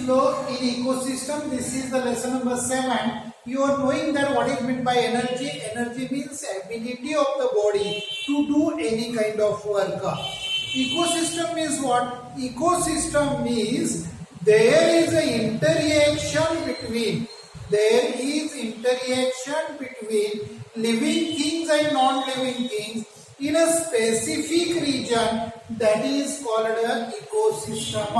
flow in ecosystem. This is the lesson number 7. You are knowing that what is meant by energy. Energy means ability of the body to do any kind of work. Ecosystem means what? Ecosystem means there is an interaction between living things and non-living things in a specific region, that is called an ecosystem.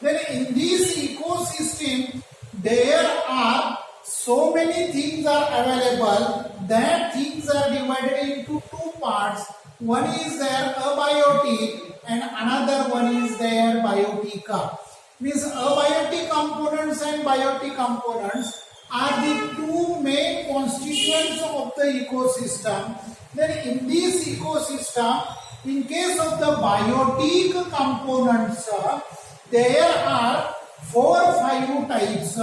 Then in this ecosystem there are so many things are available that things are divided into two parts. One is there abiotic and another one is there biotic. Means abiotic components and biotic components are the two main constituents of the ecosystem. Then in this ecosystem, in case of the biotic components, there are 4-5 types.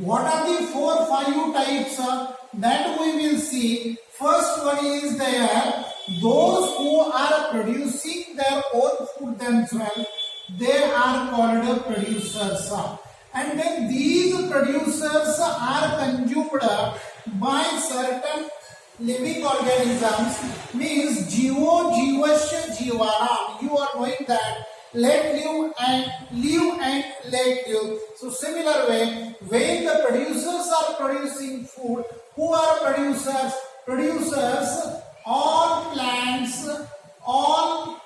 What are the 4-5 types? That we will see. First one is there, those who are producing their own food themselves, they are called producers. And then these producers are consumed by certain living organisms, means Jivo, Jivasya, Jivanam. You are knowing that let live and let live. So similar way, when the producers are producing food, who are producers? Producers, all plants, all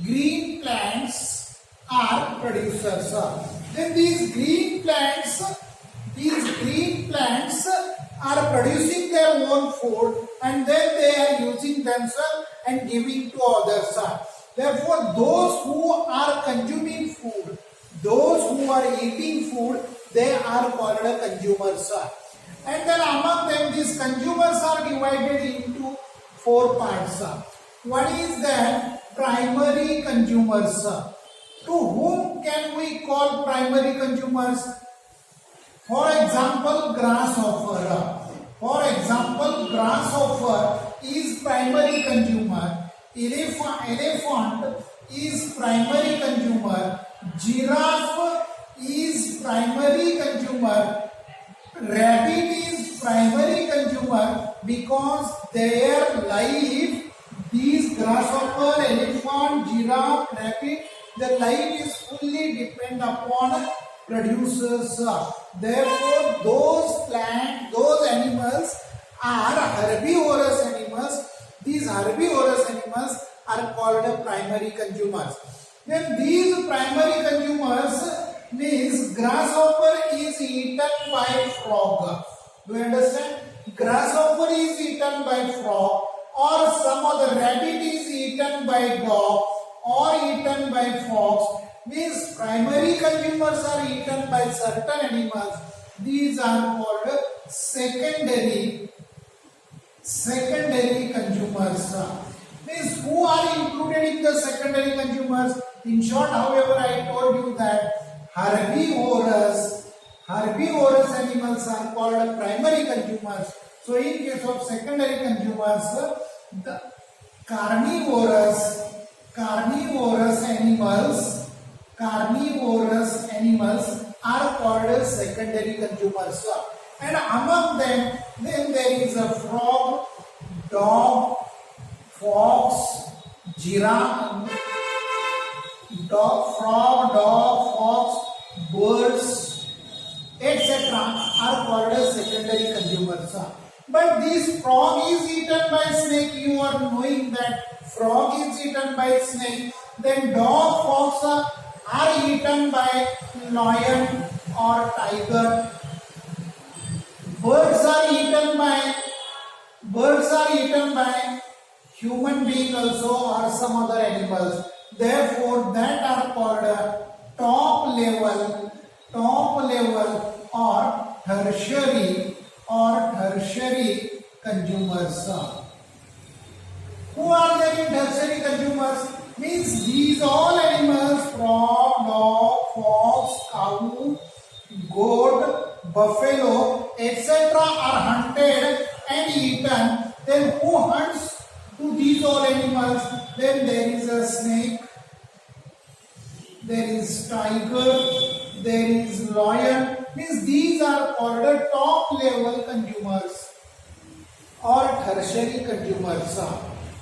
green plants are producers. Then these green plants are producing their own food and then they are using themselves and giving to others. Therefore, those who are consuming food, those who are eating food, they are called consumers. And then among them, these consumers are divided into 4 parts. One is that primary consumers. To whom can we call primary consumers? For example, grasshopper. For example, grasshopper is primary consumer. Elephant is primary consumer. Giraffe is primary consumer. Rabbit is primary consumer because their life, these grasshopper, elephant, giraffe, rabbit, their life is fully depend upon producers. Therefore, those animals are herbivorous animals. These herbivorous animals are called primary consumers. Then these primary consumers means grasshopper is eaten by frog. Do you understand? Grasshopper is eaten by frog, or some other rabbit is eaten by dog or eaten by fox. Means primary consumers are eaten by certain animals. These are called secondary consumers. Means who are included in the secondary consumers? In short, however, I told you that herbivorous animals are called primary consumers. So in case of secondary consumers, the carnivorous animals are called secondary consumers. And among them, then there is a frog, dog, fox, giraffe, fox, birds, etc. are called as secondary consumers. But this frog is eaten by snake. You are knowing that frog is eaten by snake. Then dog, fox are eaten by lion or tiger. Birds are eaten by human being also or some other animals. Therefore, that are called top level or tertiary consumers. Who are there in tertiary consumers? Means these all animals, frog, dog, fox, cow, goat, buffalo, etc. are hunted and eaten. Then who hunts to these all animals? Then there is a snake, there is tiger, there is lion. Means these are called top level consumers or tertiary consumers.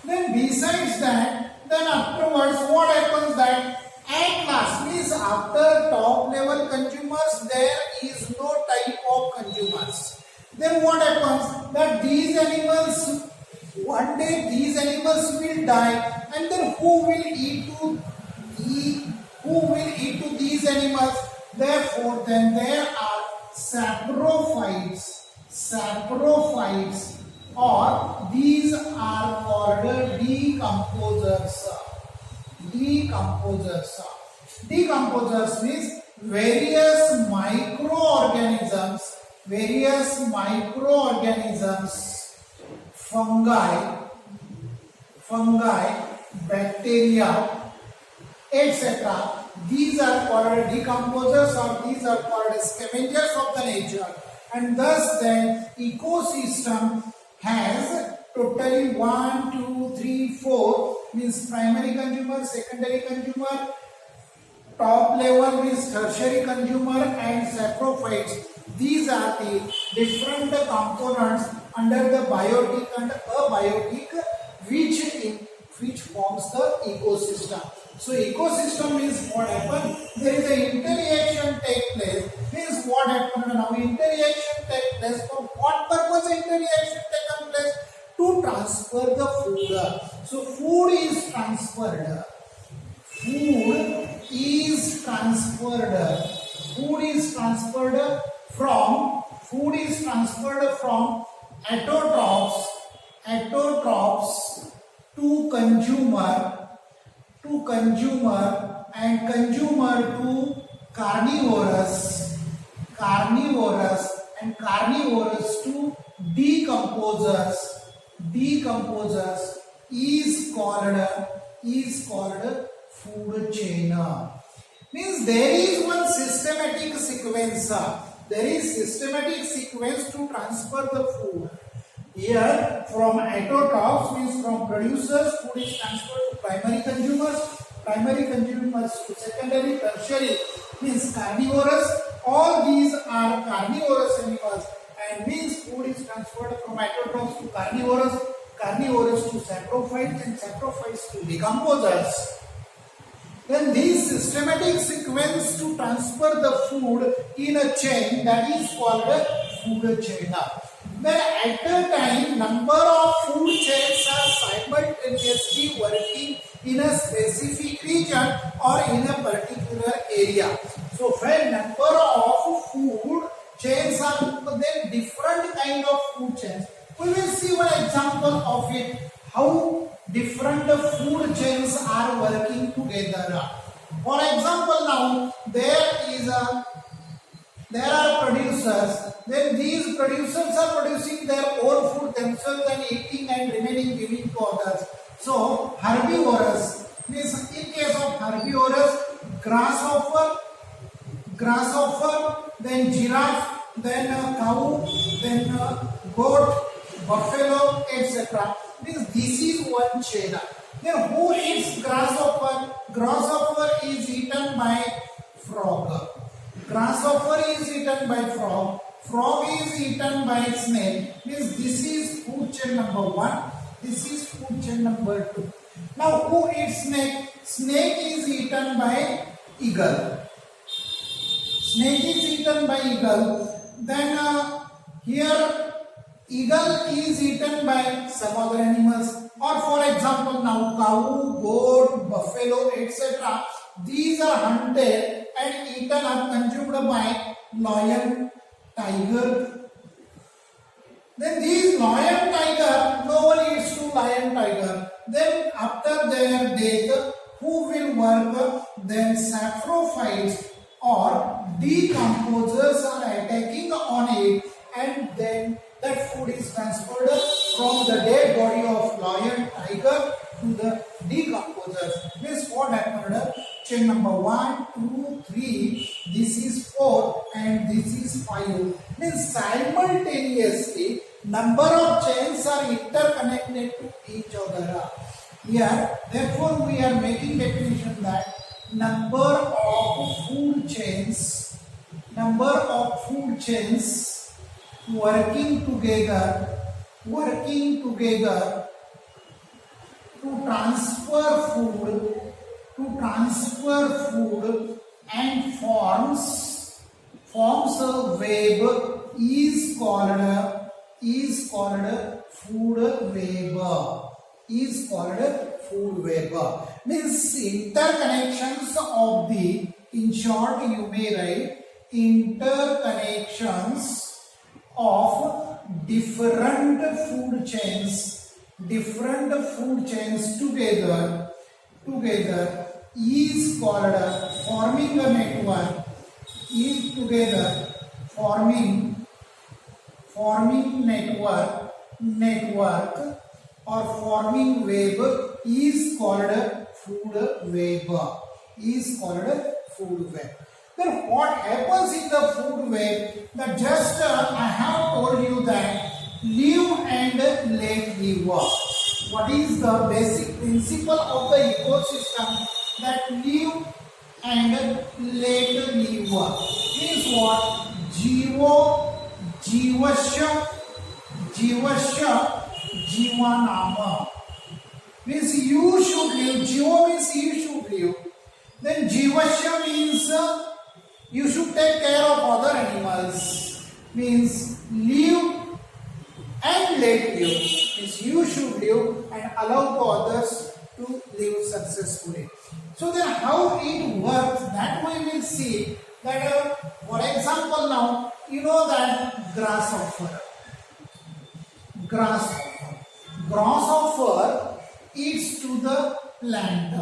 Then besides that, then afterwards what happens that at last, means after top level consumers there is no type of consumers. Then what happens that these animals, one day these animals will die, and then who will eat to these animals? Therefore then there are saprophytes, or these are called decomposers. Decomposers means various microorganisms, fungi, bacteria, etc. These are called decomposers, or these are called scavengers of the nature. And thus then ecosystem has totally 1, 2, 3, 4 means primary consumer, secondary consumer, top level means tertiary consumer, and saprophytes. These are the different components under the biotic and abiotic which forms the ecosystem. So ecosystem means what happens? There is an interaction take place. Means what happens now? Interaction take place. For what purpose interaction take place? To transfer the food. So food is transferred. Food is transferred from autotrophs to consumer, and consumer to carnivorous, and carnivorous to decomposers is called food chain. Means there is one systematic sequence. There is systematic sequence to transfer the food. Here from autotrophs means from producers, food is transferred to primary consumers to secondary, tertiary means carnivorous. All these are carnivorous animals, and means food is transferred from autotrophs to carnivorous to saprophytes, and saprophytes to decomposers. Then this systematic sequence to transfer the food in a chain, that is called a food chain. Then at a time, number of food chains are simultaneously working in a specific region or in a particular area. So when number of food chains are, then different kind of food chains. We will see one example of it, how different food chains are working together. For example, now there are producers. Then these producers are producing their own food themselves and eating and remaining giving to others. So herbivorous means in case of herbivorous, grasshopper, then giraffe, then cow, then goat, buffalo, etc. Means this is one chain. Then who eats grasshopper? Grasshopper is eaten by frog. Grasshopper is eaten by frog. Frog is eaten by snail. Means this is food chain number 1. This is food chain number 2. Now who eats snake? Snake is eaten by eagle. Snake is eaten by eagle. Then here eagle is eaten by some other animals. Or for example now cow, goat, buffalo, etc. These are hunted and eaten or consumed by lion, tiger. Then these lion, tiger, no one eats to lion, tiger. Then after their death, who will work? Then saprophytes or decomposers are attacking on it, and then that food is transferred from the dead body of lion, tiger to the decomposers. Means what happened? Chain number 1, 2, 3. This is 4 and this is 5. Means simultaneously number of chains are interconnected to each other. Here, therefore, we are making definition that number of food chains number of food chains working together to transfer food and forms a web is called food web. Means interconnections of the, in short you may write, interconnections of different food chains together is called forming a network, is together forming network or forming web is called food web. Then what happens in the food web? That just I have told you that live and let live. What is the basic principle of the ecosystem? That live and let live. Is what? Jivasya Jivanama. Means you should live. Jiva means you should live. Then Jivasya means you should take care of other animals. Means live and let live. Means you should live and allow to others to live successfully. So then how it works, that we will see. That for example now, you know that grasshopper eats to the plant.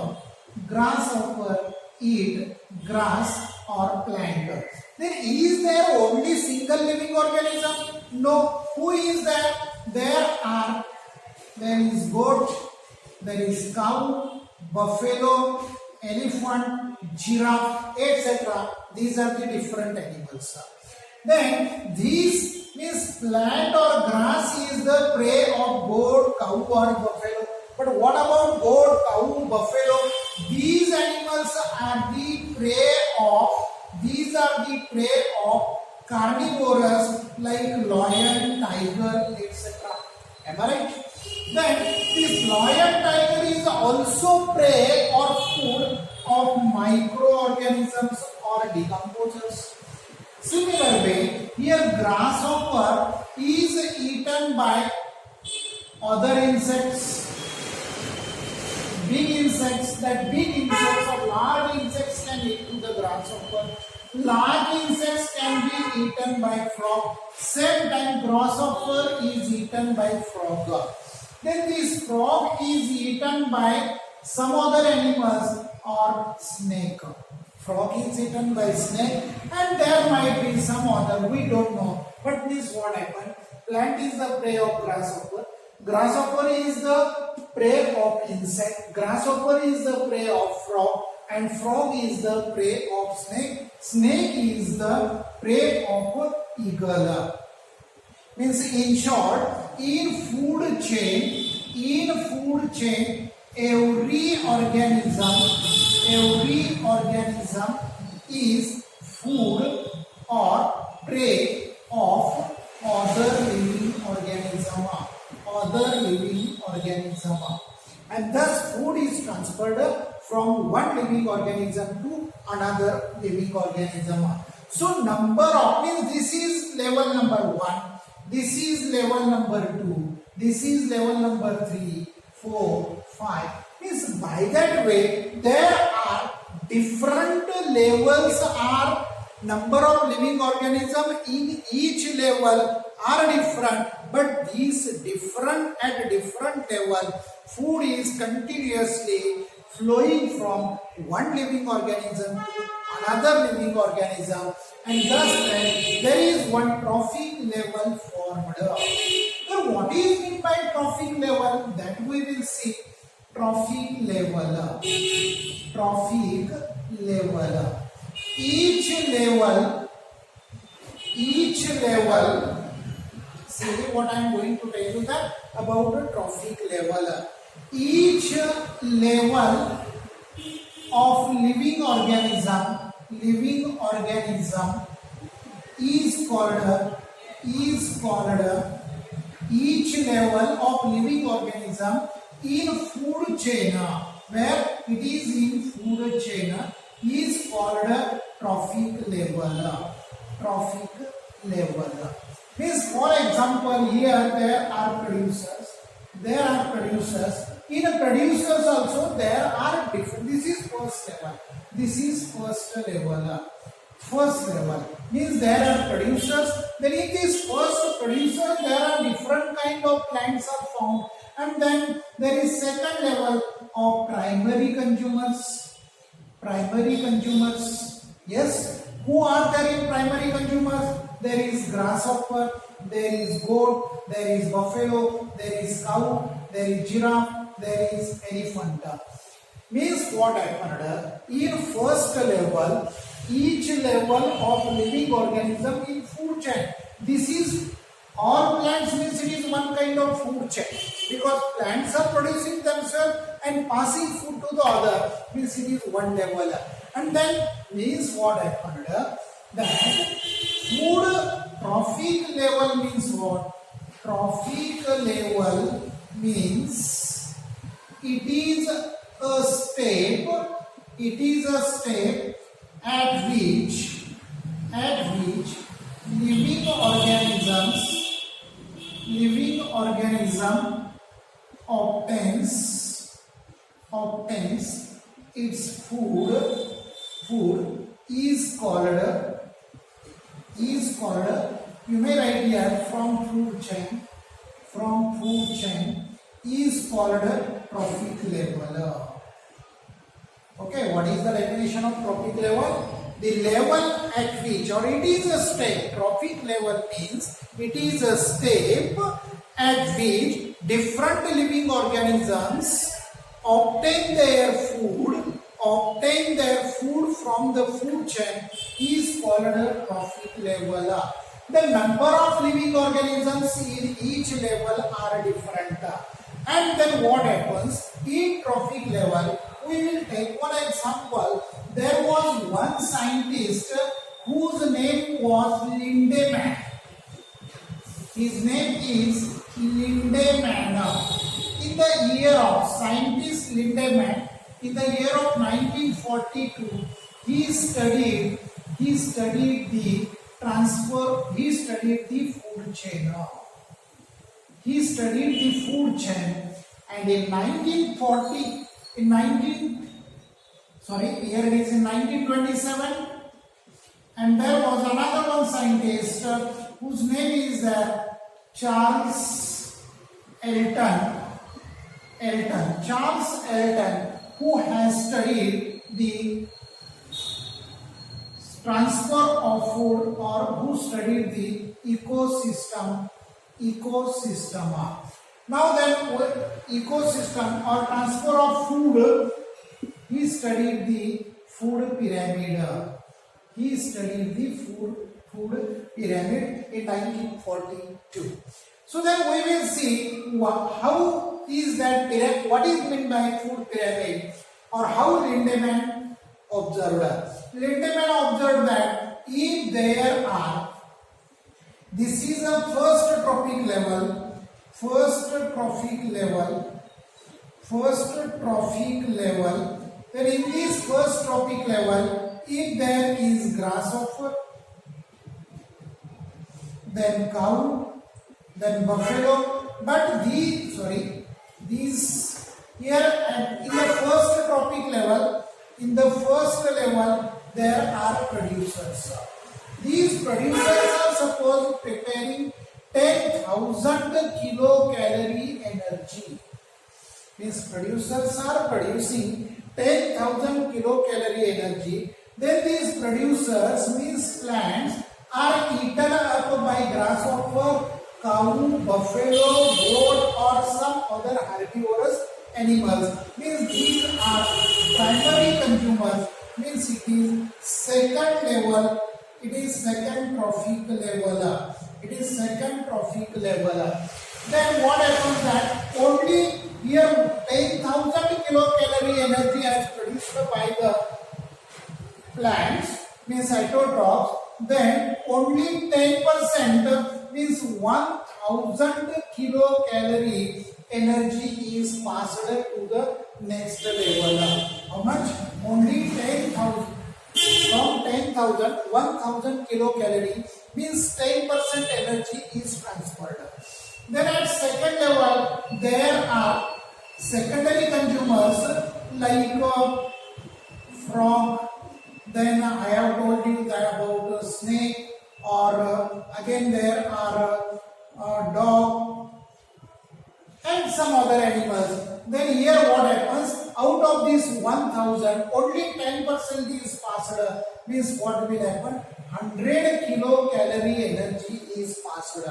Grasshopper eat grass or plant. Then is there only single living organism? No. Who is there? There is goat, there is cow, buffalo, elephant, giraffe, etc. These are the different animals. Then these means plant or grass is the prey of goat, cow or buffalo. But what about goat, cow, buffalo? These animals are the prey of carnivores like lion, tiger, etc. Am I right? Then this lion, tiger is also prey or food of microorganisms or decomposers. Similar way, here grasshopper is eaten by other insects, big insects. That big insects or large insects can eat to the grasshopper. Large insects can be eaten by frog. Same time grasshopper is eaten by frog. Then this frog is eaten by some other animals or snake. Frog is eaten by snake and there might be some other, we don't know. But this what happened? Plant is the prey of grasshopper. Grasshopper is the prey of insect. Grasshopper is the prey of frog. And frog is the prey of snake. Snake is the prey of eagle. Means in short, in food chain, every organism is food or prey of other living organism. And thus food is transferred from one living organism to another living organism. So number of means this is level number 1, this is level number 2, this is level number 3, 4, 5. Means by that way there are different levels are number of living organism in each level are different, but these different at different level food is continuously flowing from one living organism to another living organism, and thus there is one trophic level formed. So what is meant by trophic level? That we will see. Trophic level. Each level. See what I am going to tell you that about a trophic level. Each level of living organism is called each level of living organism in food chain, where it is in food chain is called trophic level. Trophic level means, for example, here there are producers. In producers also there are different. This is first level. First level means there are producers. Then in this first producer there are different kind of plants are found, and then there is second level of primary consumers. Yes, who are there in primary consumers? There is grasshopper, there is goat, there is buffalo, there is cow, there is giraffe, there is elephant. Means what happened? In first level, each level of living organism in food chain. This is all plants, means it is one kind of food chain, because plants are producing themselves and passing food to the other, means it is one level. And then means what happened? That food trophic level means what? Trophic level means it is a step at which living organism obtains its food is called, you may write here, from food chain is called trophic level. Okay, what is the definition of trophic level? The level at which, or it is a step, trophic level means it is a step at which different living organisms obtain their food from the food chain is called a trophic level. The number of living organisms in each level are different. And then what happens? In trophic level, we will take one example. There was one scientist whose name was Lindemann. His name is Lindemann. In the year of scientist Lindemann, in the year of 1942, he studied the food chain. And in 1927, and there was another one scientist whose name is Charles Elton, who has studied the transfer of food, or who studied the ecosystem. Now then, ecosystem or transfer of food, he studied the food pyramid. In 1942. So then we will see how is that pyramid, what is meant by food pyramid, or how Lindemann observed. Lindemann observed that if there are, this is a first trophic level, then in this first trophic level, if there is grasshopper, then cow, then buffalo, but these here and in the first trophic level, there are producers. These producers are suppose preparing 10,000 kilocalorie energy. Means producers are producing 10,000 kilocalorie energy. Then these producers, means plants, are eaten up by grasshopper, cow, buffalo, goat, or some other herbivorous animals. Means these are primary consumers. Means it is second level. It is second trophic level. Then what happens that only here 10,000 kilocalorie energy is produced by the plants, means heterotrophs, then only 10% means 1000 kilocalorie energy is passed to the next level. How much? Only 10,000. From 10,000, 1000 kilocalorie means 10% energy is transferred. Then at second level, there are secondary consumers like frog. Then I have told you that about snake, or again there are dog and some other animals. Then here what happens? Out of this 1000, only 10% is passed. Means what will happen? 100 kilocalorie energy is passed.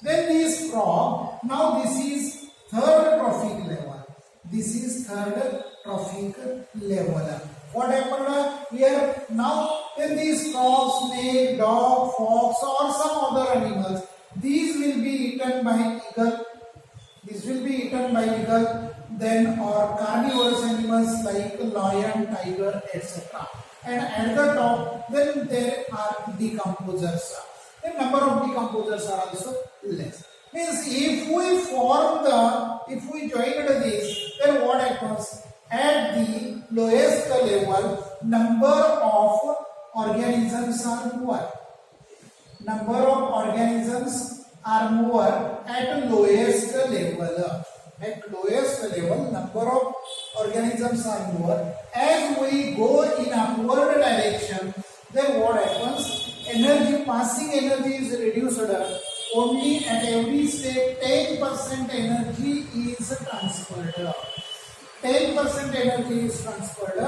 Then this frog, now this is third trophic level. This is third trophic level. What happened here? Now when these frog, snake, dog, fox or some other animals, these will be eaten by eagle. This will be eaten by eagle, then or carnivorous animals like lion, tiger, etc. And at the top, then there are decomposers. The number of decomposers are also less. Means if we join this, then what happens? At the lowest level, number of organisms are more. Number of organisms are more at lowest level. At lowest level, number of organisms are more. As we go in upward direction, then what happens? Energy, passing energy is reduced. Only at every step 10% energy is transferred. 10% energy is transferred,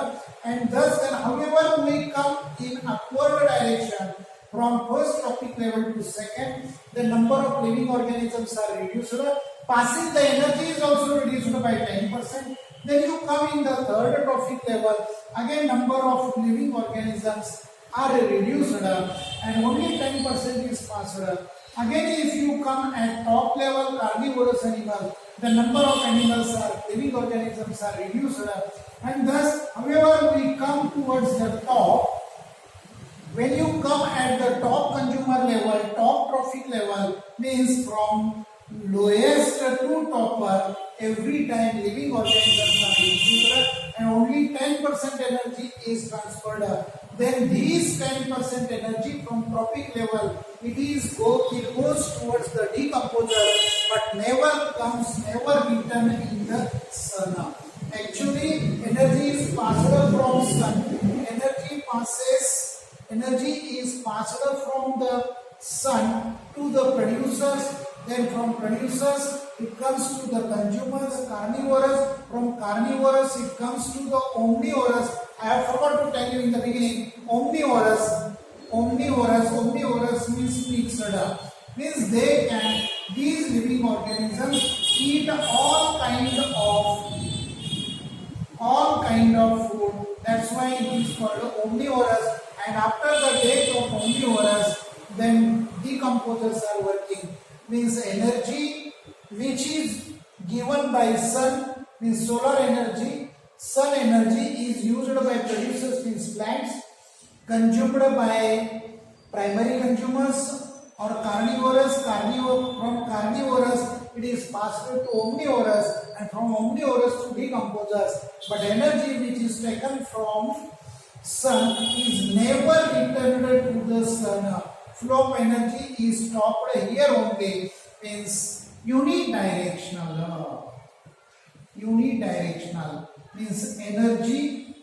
and thus then however we come in upward direction from first trophic level to second, the number of living organisms are reduced. Passing the energy is also reduced by 10%. Then you come in the third trophic level, again number of living organisms are reduced and only 10% is passed. Again if you come at top level carnivorous animal, the number of animals are living organisms are reduced, and thus however we come towards the top. When you come at the top consumer level, top trophic level means from lowest to topper, every time living organisms are reduced and only 10% energy is transferred. Then these 10% energy from trophic level, it goes towards the decomposer, but never return in the sun. Actually, energy is passed from sun. Energy is passed from the sun to the producers. Then from producers it comes to the consumers, carnivorous. From carnivorous it comes to the omnivorous. I have forgot to tell you in the beginning. Omnivorous means mixed. Means these living organisms eat all kind of food. That's why it is called omnivorous. And after the death of omnivorous, then decomposers are working. Means energy which is given by sun, means solar energy, sun energy is used by producers, means plants, consumed by primary consumers or carnivorous. From carnivorous it is passed to omnivorous, and from omnivorous to decomposers. But energy which is taken from sun is never returned to the sun. Flow of energy is stopped here only. Means unidirectional. Unidirectional means energy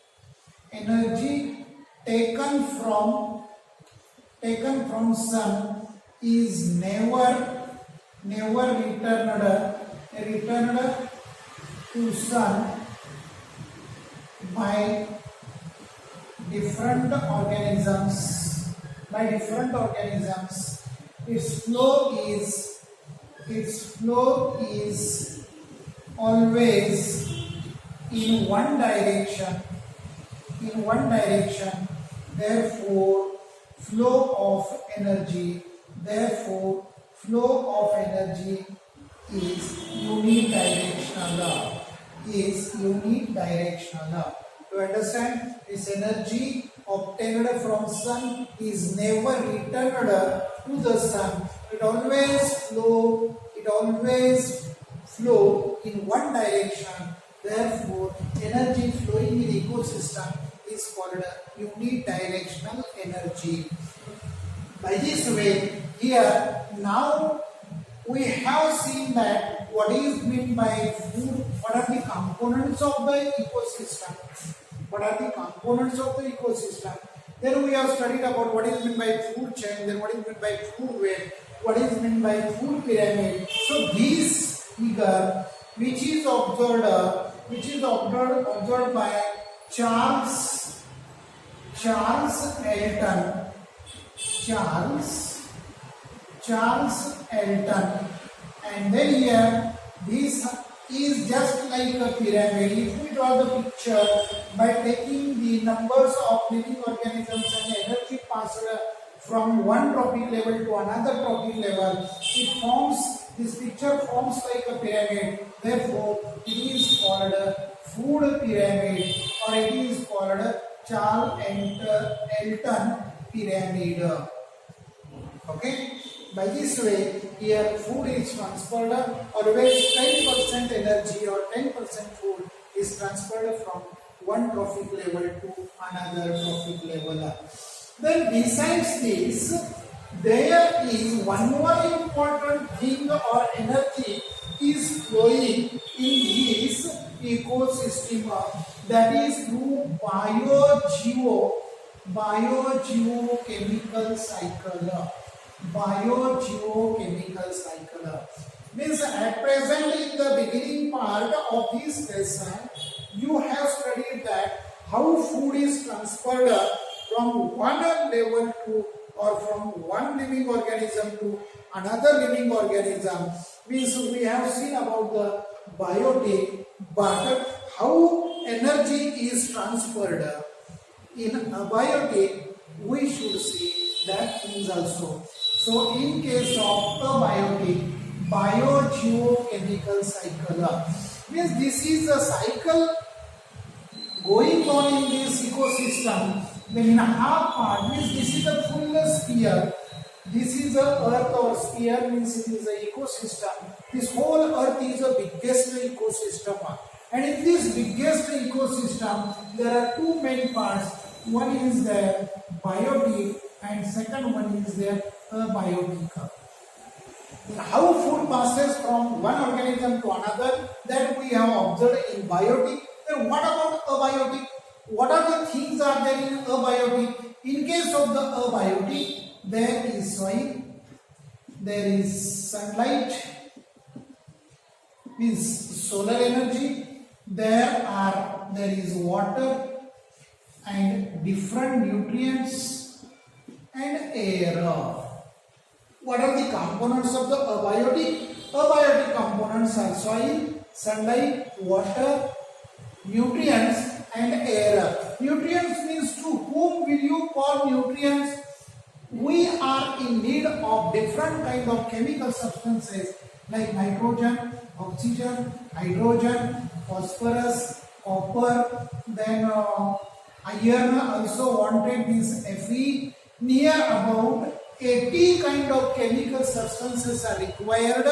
taken from sun is never returned to sun by different organisms. Its flow is always in one direction. Therefore flow of energy is unidirectional. To understand, this energy obtained from sun is never returned to the sun. It always flow in one direction. Therefore, energy flowing in ecosystem is called unidirectional energy. By this way, here now we have seen that what is meant by food, what are the components of the ecosystem. What are the components of the ecosystem? Then we have studied about what is meant by food chain, then what is meant by food web, what is meant by food pyramid. So this figure, which is observed by Charles Elton, and then here this is just like a pyramid. If we draw the picture by taking the numbers of living organisms and energy passed from one trophic level to another trophic level, this picture forms like a pyramid. Therefore, it is called a food pyramid, or it is called a Charles Elton pyramid. Okay. By this way, here food is transferred, always 10% energy or 10% food is transferred from one trophic level to another trophic level. Then besides this, there is one more important thing or energy is flowing in this ecosystem, that is through biogeochemical cycle. Biogeochemical cycle means at present in the beginning part of this lesson you have studied that how food is transferred from one level to, or from one living organism to another living organism. Means we have seen about the biotic, but how energy is transferred in a biotic, we should see that things also. So in case of abiotic, biogeochemical cycle, means this is a cycle going on in this ecosystem. Then in a half part means this is a full sphere. This is a earth or sphere, means it is a ecosystem. This whole earth is the biggest ecosystem. And in this biggest ecosystem, there are two main parts. One is the biotic and second one is the abiotic. How food passes from one organism to another, that we have observed in biotic. Then what about abiotic? What are the things are there in abiotic? In case of the abiotic, there is soil, there is sunlight, means solar energy, there is water and different nutrients and air. What are the components of the abiotic? Abiotic components are soil, sunlight, water, nutrients and air. Nutrients means to whom will you call nutrients? We are in need of different kind of chemical substances like nitrogen, oxygen, hydrogen, phosphorus, copper, then iron also wanted, means Fe. Near about 80 kind of chemical substances are required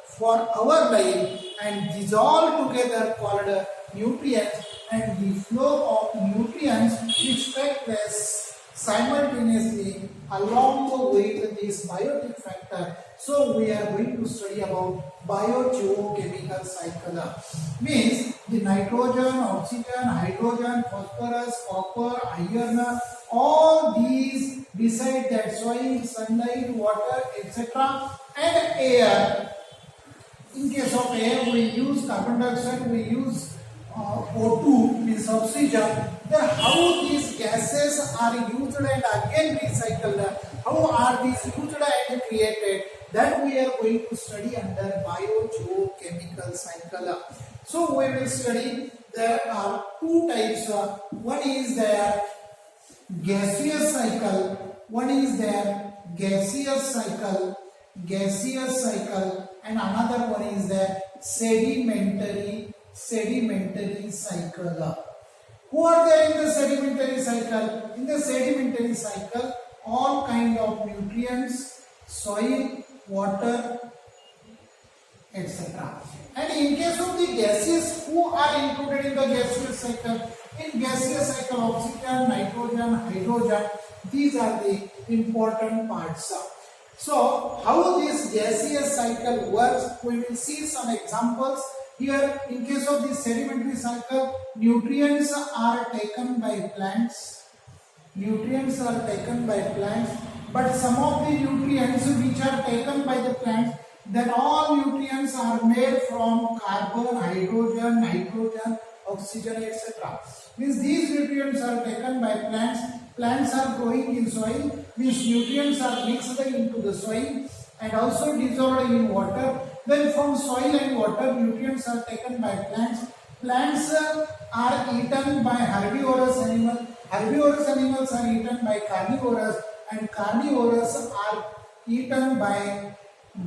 for our life, and these all together called nutrients, and the flow of nutrients which take place simultaneously along with this biotic factor. So we are going to study about biogeochemical cycle. Means the nitrogen, oxygen, hydrogen, phosphorus, copper, iron, all these beside that soil, sunlight, water, etc. and air. In case of air, we use carbon dioxide, we use O2, means oxygen. Then how these gases are used and again recycled, how are these used and created, that we are going to study under biogeochemical cycle. So we will study, there are two types. One is there gaseous cycle, one is there gaseous cycle, and another one is the sedimentary cycle. Who are there in the sedimentary cycle? In the sedimentary cycle, all kind of nutrients, soil, water, etc. And in case of the gases, who are included in the gaseous cycle? In gaseous cycle, oxygen, nitrogen, hydrogen, these are the important parts. So, how this gaseous cycle works, we will see some examples. Here, in case of the sedimentary cycle, nutrients are taken by plants. Nutrients are taken by plants, but some of the nutrients which are taken by the plants, then all nutrients are made from carbon, hydrogen, nitrogen, oxygen, etc. Means these nutrients are taken by plants. Plants are growing in soil. These nutrients are mixed into the soil and also dissolved in water. Then from soil and water, nutrients are taken by plants. Plants are eaten by herbivorous animals. Herbivorous animals are eaten by carnivorous, and carnivorous are eaten by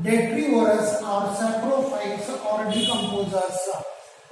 detrivorous or saprophytes or decomposers.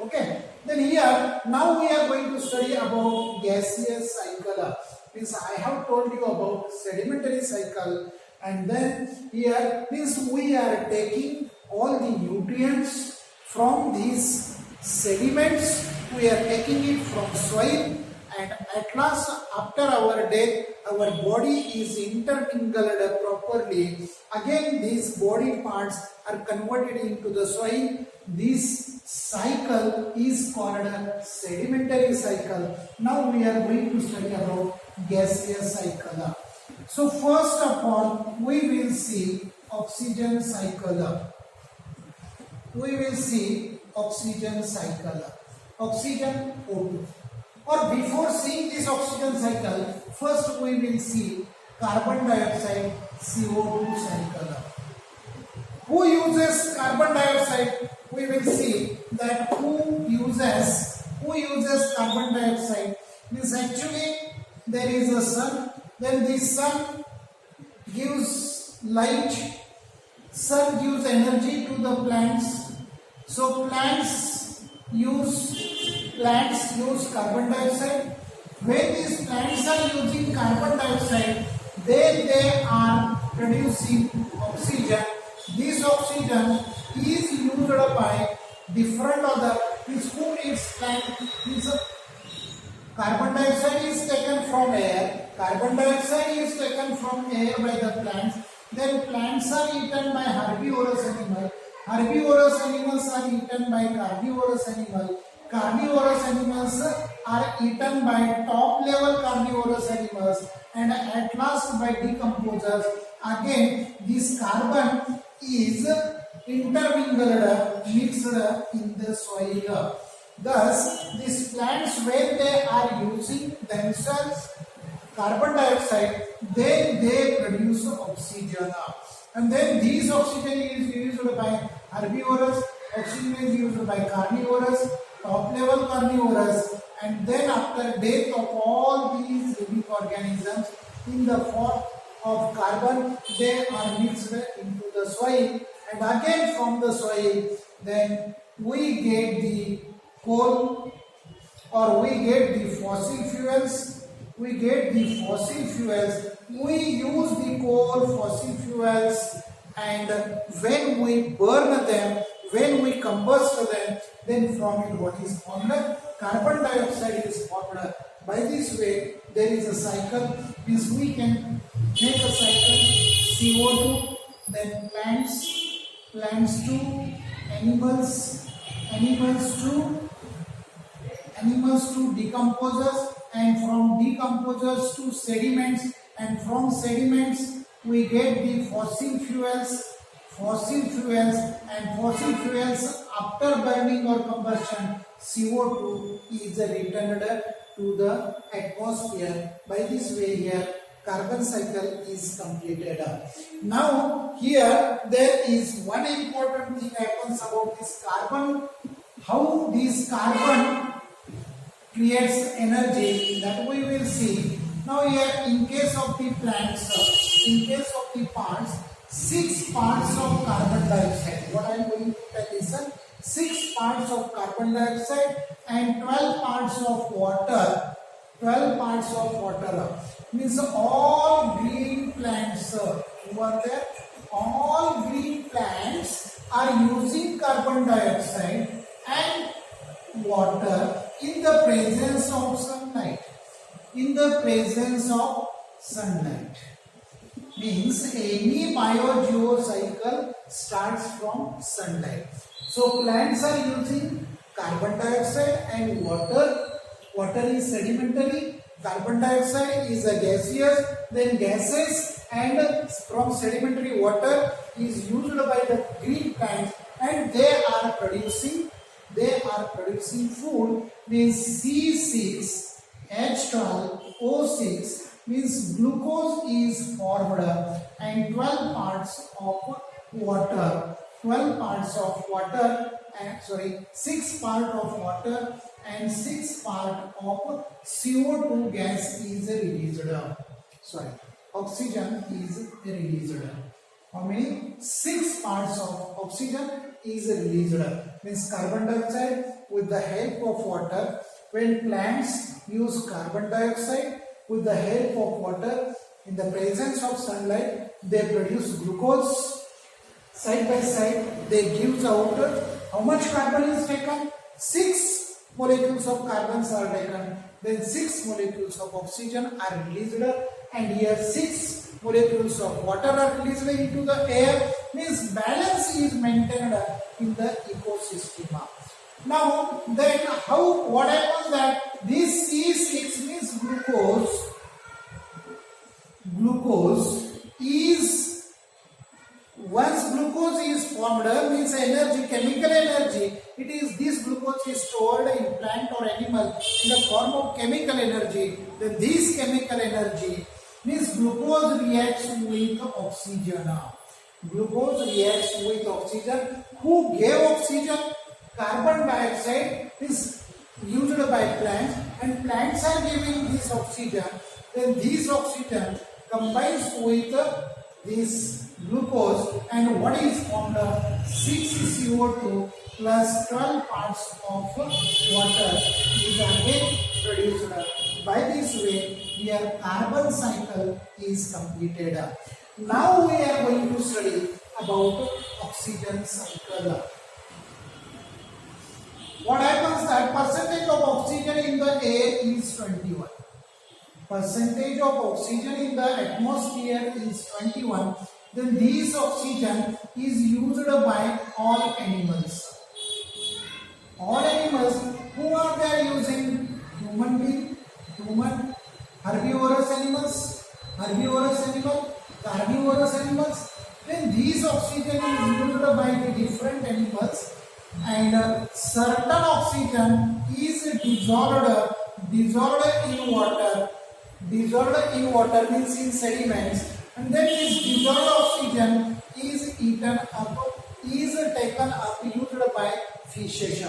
Okay. Then here, now we are going to study about gaseous cycle. Means I have told you about sedimentary cycle, and then here means we are taking all the nutrients from these sediments. We are taking it from soil, and at last after our death, our body is intermingled properly. Again, these body parts are converted into the soil. This cycle is called a sedimentary cycle. Now we are going to study about gaseous cycle. So first of all, we will see oxygen cycle. We will see oxygen cycle. Oxygen O2. Or before seeing this oxygen cycle, first we will see carbon dioxide CO2 cycle. Who uses carbon dioxide? We will see that who uses carbon dioxide. Means actually there is a sun, then the sun gives light, sun gives energy to the plants. So plants use carbon dioxide. When these plants are using carbon dioxide, they are producing oxygen. This oxygen is used by different other. Who eats plant? Carbon dioxide is taken from air. Carbon dioxide is taken from air by the plants. Then plants are eaten by herbivorous animals. Herbivorous animals are eaten by carnivorous animals. Carnivorous animals are eaten by top level carnivorous animals, and at last by decomposers. Again, this carbon is intermingled, mixed in the soil. Thus, these plants, when they are using themselves carbon dioxide, then they produce oxygen. And then this oxygen is used by herbivorous, oxygen is used by carnivorous, top level carnivorous, and then after death of all these living organisms in the form of carbon, they are mixed into the soil, and again from the soil then we get the coal, or we get the fossil fuels. We use the coal, fossil fuels, and when we burn them, when we combust them, then from it what is formed? Carbon dioxide is formed. By this way, there is a cycle. Means we can make a cycle: CO2, then plants to animals to decomposers, and from decomposers to sediments, and from sediments we get the fossil fuels, and fossil fuels after burning or combustion, CO2 is returned to the atmosphere. By this way, here carbon cycle is completed. Now here there is one important thing happens about this carbon. How this carbon creates energy, that we will see. Now here, in case of the plants, in case of the parts, 6 parts of carbon dioxide. What I am going to tell is 6 parts of carbon dioxide and 12 parts of water 12 parts of water. Means all green plants, who are there? All green plants are using carbon dioxide and water in the presence of sunlight. In the presence of sunlight. Means any biogeocycle starts from sunlight. So plants are using carbon dioxide and water. Water is sedimentary, carbon dioxide is a gaseous, then gases and from sedimentary water is used by the green plants and they are producing food. Means C6H12O6 means glucose is formed and 12 parts of water. 12 parts of water and 6 part of water and 6 part of CO2 gas is released. Oxygen is released. How many? 6 parts of oxygen is released. Means carbon dioxide with the help of water. When plants use carbon dioxide with the help of water in the presence of sunlight, they produce glucose. Side by side, they give out how much carbon is taken? 6 molecules of carbons are taken. Then 6 molecules of oxygen are released, and here 6 molecules of water are released into the air. Means balance is maintained in the ecosystem. Now, then what happens that this C6 means glucose is, once glucose is formed, means energy, chemical energy, it is this glucose is stored in plant or animal in the form of chemical energy. Then this chemical energy means glucose reacts with oxygen. Glucose reacts with oxygen. Who gave oxygen? Carbon dioxide is used by plants and plants are giving this oxygen. Then this oxygen combines with this glucose and what is formed? 6CO2 plus 12 parts of water is again produced. By this way, here carbon cycle is completed. Now we are going to study about oxygen cycle. What happens that percentage of oxygen in the air is 21. Percentage of oxygen in the atmosphere is 21. Then this oxygen is used by all animals. All animals, who are they using? Human being, human, herbivorous animals, carnivorous animals. Then this oxygen is used by the different animals, and certain oxygen is dissolved in water means in sediments, and then this dissolved oxygen is taken up, used by fishes.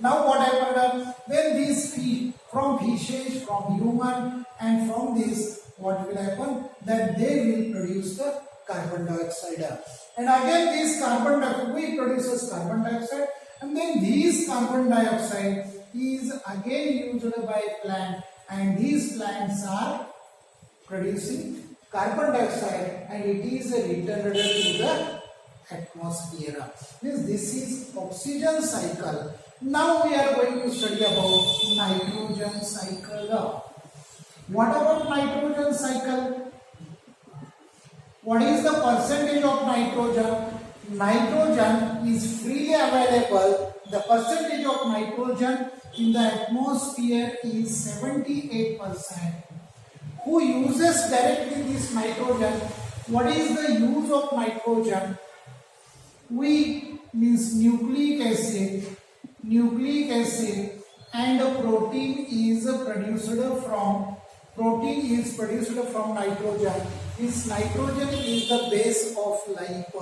Now what happened? When these fish, from fishes, from human, and from this, what will happen? That they will produce the carbon dioxide. And again this carbon dioxide, we produces carbon dioxide, and then this carbon dioxide is again used by plant, and these plants are producing carbon dioxide and it is returned to the atmosphere. Means this is oxygen cycle. Now we are going to study about nitrogen cycle. What about nitrogen cycle? What is the percentage of nitrogen? Nitrogen is freely available. The percentage of nitrogen in the atmosphere is 78%. Who uses directly this nitrogen? What is the use of nitrogen? We means nucleic acid and a protein is produced from nitrogen. This nitrogen is the base of life.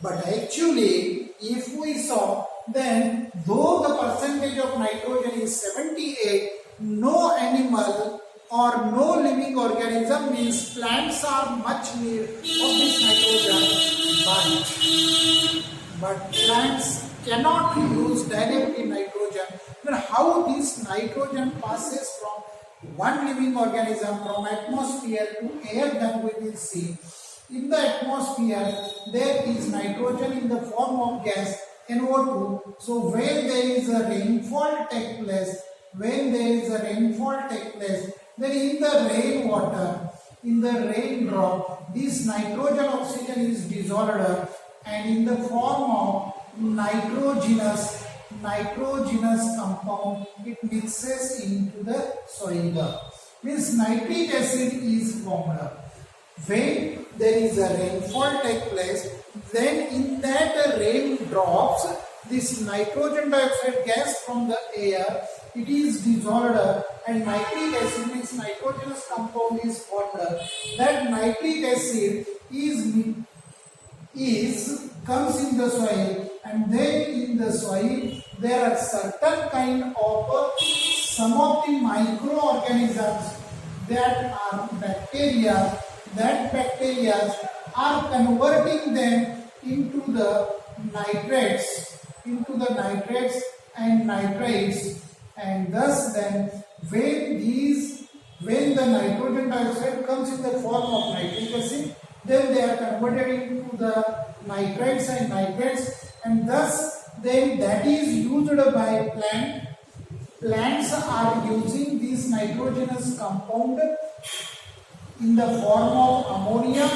But actually, if we saw, then though the percentage of nitrogen is 78, no animal or no living organism, means plants are much need of this nitrogen, but plants cannot use directly nitrogen. Then how this nitrogen passes from one living organism from atmosphere to air, then we will see in the atmosphere there is nitrogen in the form of gas NO2. So when there is a rainfall take place, then in the rainwater, in the raindrop, this nitrogen oxygen is dissolved and in the form of nitrogenous compound it mixes into the soil. Means nitric acid is formed. When there is a rainfall take place, then in that raindrops, this nitrogen dioxide gas from the air, it is dissolved and nitric acid means nitrogenous compound is formed. That nitric acid comes in the soil, and then in the soil there are certain kind of some of the microorganisms that are bacteria. That bacteria are converting them into the nitrates and nitrates, and thus then when the nitrogen dioxide comes in the form of nitric acid, then they are converted into the nitrites and nitrates, and thus then that is used by plant. Plants are using this nitrogenous compound in the form of ammonia,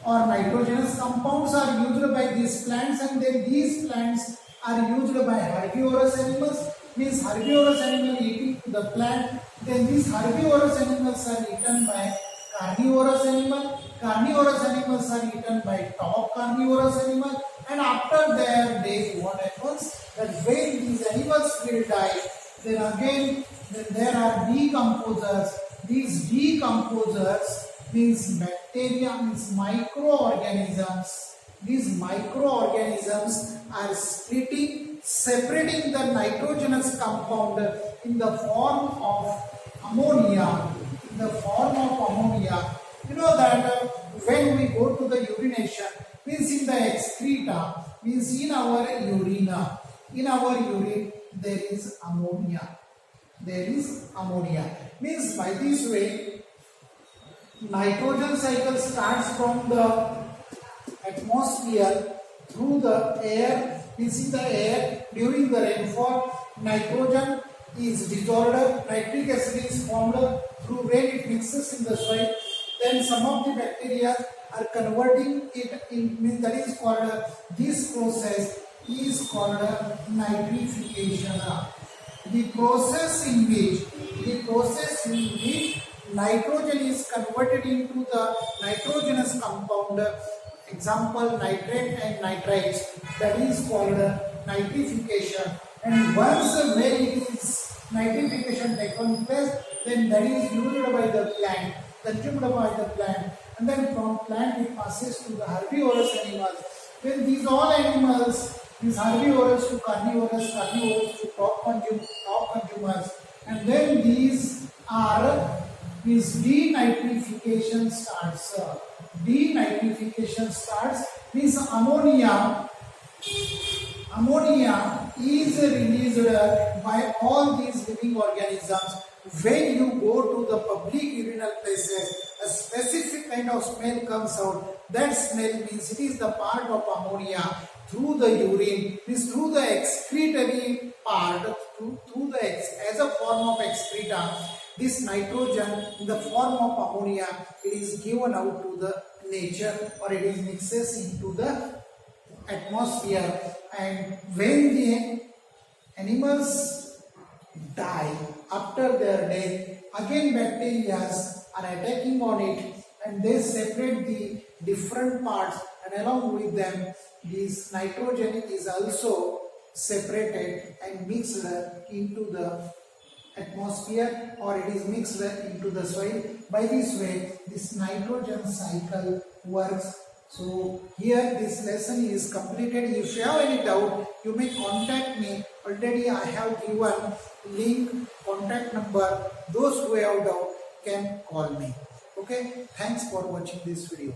or nitrogenous compounds are used by these plants, and then these plants are used by herbivorous animals. Means herbivorous animal eating the plant, then these herbivorous animals are eaten by carnivorous animal. Carnivorous animals are eaten by top carnivorous animal, and after their death what happens, that when these animals will die, then there are decomposers. These decomposers means bacteria, means microorganisms. These microorganisms are separating the nitrogenous compound in the form of ammonia. You know that when we go to the urination, means in the excreta, means in our urine, there is ammonia. Means by this way, nitrogen cycle starts from the atmosphere through the air. Means in the air during the rainfall, nitrogen is dissolved, nitric acid is formed, through rain it mixes in the soil. Then some of the bacteria are converting it in, means that is called, this process is called nitrification. The process in which nitrogen is converted into the nitrogenous compound, example nitrate and nitrites, that is called nitrification. And once when it is nitrification taken place, then that is used by the plant, consumed by the plant, and then from plant it passes to the herbivorous animals. Then these all animals, these herbivorous to carnivorous, carnivorous to top consumers, and then these denitrification starts. Denitrification starts means ammonia is released by all these living organisms. When you go to the public urinal places, a specific kind of smell comes out. That smell means it is the part of ammonia through the urine, means through the excretory part, as a form of excreta. This nitrogen in the form of ammonia, it is given out to the nature, or it is mixes into the atmosphere. And when the animals die, after their death, again bacteria are attacking on it, and they separate the different parts, and along with them this nitrogen is also separated and mixed into the atmosphere, or it is mixed into the soil. By this way this nitrogen cycle works. So here this lesson is completed. If you have any doubt, you may contact me. Already I have given link, contact number. Those who have doubt can call me. Okay, thanks for watching this video.